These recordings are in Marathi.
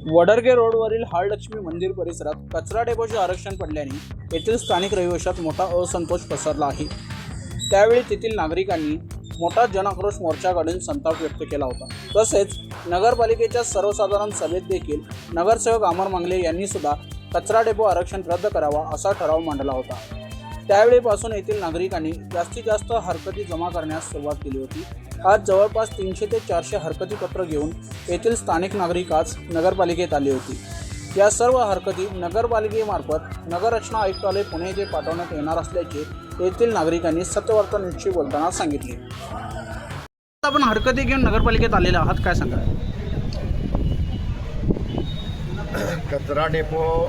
वडरगे रोडवरील हाळलक्ष्मी मंदिर परिसरात कचरा डेपोचे आरक्षण पडल्याने येथील स्थानिक रहिवाशात मोठा असंतोष पसरला आहे। त्यावेळी तेथील नागरिकांनी मोठा जनआक्रोश मोर्चा काढून संताप व्यक्त केला होता। तसेच नगरपालिकेच्या सर्वसाधारण सभेत देखील नगरसेवक अमर मंगले यांनी सुद्धा कचरा डेपो आरक्षण रद्द करावा असा ठराव मांडला होता। त्यावेळीपासून येथील नागरिकांनी जास्तीत जास्त हरकती जमा करण्यास सुरुवात केली होती। आज जवळपास 300 ते 400 हरकती पत्र घेऊन येथील स्थानिक नागरिक आज नगरपालिकेत आले होते। या सर्व हरकती नगरपालिकेमार्फत नगररचना आयुक्तालय पुणे येथे पाठवण्यात येणार असल्याचे येथील नागरिकांनी सत्यवार्ता न्यूजशी बोलताना सांगितले। आपण हरकती घेऊन नगरपालिकेत आलेले आहात, काय सांगा? कचरा डेपो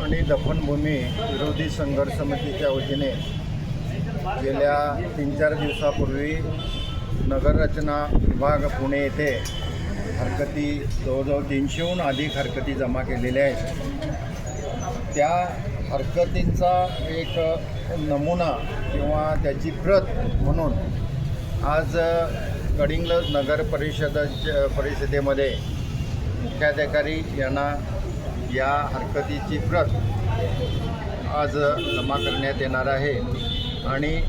आणि दफनभूमी विरोधी संघर्ष समितीच्या वतीने गेल्या 3-4 दिवसापूर्वी नगररचना विभाग पुणे येथे हरकती जवळजवळ 300हून अधिक हरकती जमा केलेल्या आहेत। त्या हरकतींचा एक नमुना किंवा त्याची प्रत म्हणून आज गडिंग्लज नगर परिषदेमध्ये मुख्याधिकारी यांना या हरकतीची प्रत आज जमा करण्यात येणार आहे आणि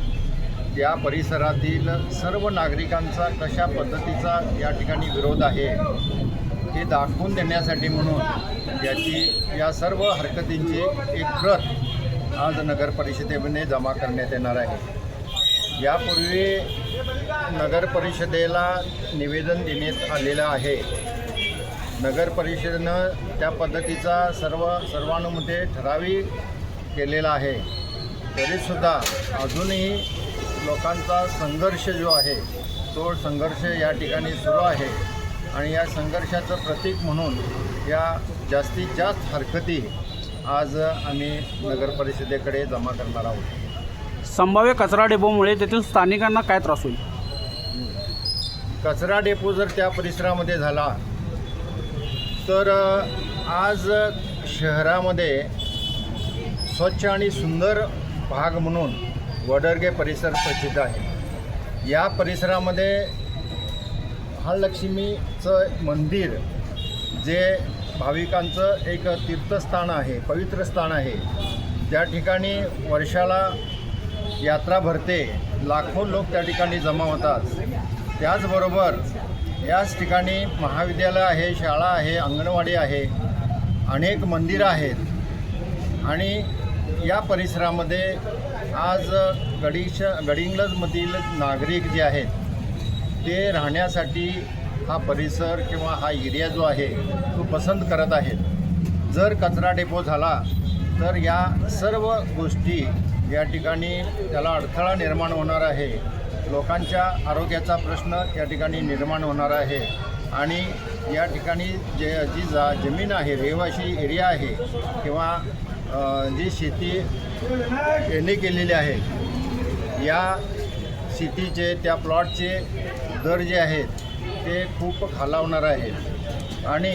या परिसरातील सर्व नागरिकांचा कशा पद्धतीचा या ठिकाणी विरोध आहे हे दाखवून देण्यासाठी म्हणून या सर्व हरकतींची एक प्रत आज नगर परिषदेमध्ये जमा करण्यात येणार आहे। यापूर्वी नगर परिषदेला निवेदन देण्यात आलेलं आहे। नगर परिषदेनं त्या पद्धतीचा सर्वानुमते ठरावी केलेला आहे। तरीसुद्धा अजूनही लोकांचा संघर्ष जो आहे तो संघर्ष या ठिकाणी सुरू आहे आणि या संघर्षाचं प्रतीक म्हणून या जास्तीत जास्त हरकती आज आम्ही नगर परिषदेकडे जमा करणार आहोत। संभाव्य कचरा डेपोमुळे तेथील स्थानिकांना काय त्रास होईल? कचरा डेपो जर त्या परिसरामध्ये झाला तर आज शहरामध्ये स्वच्छ आणि सुंदर भाग म्हणून वडरगे परिसर प्रसिद्ध आहे। या परिसरामध्ये हाळलक्ष्मीचं मंदिर जे भाविकांचं एक तीर्थस्थान आहे, पवित्र स्थान आहे। त्या ठिकाणी वर्षाला यात्रा भरते, लाखो लोक त्या ठिकाणी जमा होतात। त्याचबरोबर याच ठिकाणी महाविद्यालय आहे, शाळा आहे, अंगणवाडी आहे, अनेक मंदिरं आहेत आणि या परिसरामध्ये आज गडिंग्लजमधील नागरिक जे आहेत ते राहण्यासाठी हा परिसर किंवा हा एरिया जो आहे तो पसंत करत आहेत। जर कचरा डेपो झाला तर या सर्व गोष्टी या ठिकाणी त्याला अडथळा निर्माण होणार आहे। लोकांच्या आरोग्याचा प्रश्न या ठिकाणी निर्माण होणार आहे आणि या ठिकाणी जी जमीन आहे, रहिवासी एरिया आहे किंवा जी शेती यांनी केलेली आहे या शेतीचे त्या प्लॉटचे दर जे आहेत ते खूप खालावणार आहेत आणि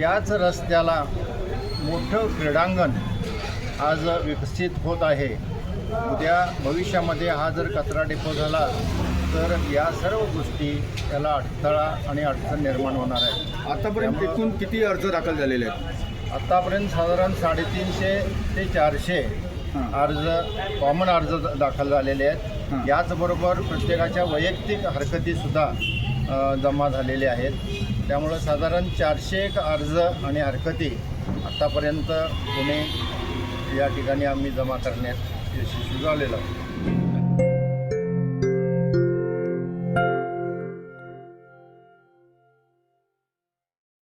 याच रस्त्याला मोठं क्रीडांगण आज विकसित होत आहे। उद्या भविष्यामध्ये हा जर कचरा डेपो झाला तर या सर्व गोष्टी त्याला अडथळा आणि अडचण निर्माण होणार आहे। आतापर्यंत एकूण किती अर्ज दाखल झालेले आहेत? आतापर्यंत साधारण 350 ते 400 अर्ज कॉमन अर्ज दाखल झालेले आहेत। याचबरोबर प्रत्येकाच्या वैयक्तिक हरकतीसुद्धा जमा झालेल्या आहेत। त्यामुळं साधारण 400 अर्ज आणि हरकती आत्तापर्यंत पुणे या ठिकाणी आम्ही जमा करण्यात यशस्वी झालेलो आहोत।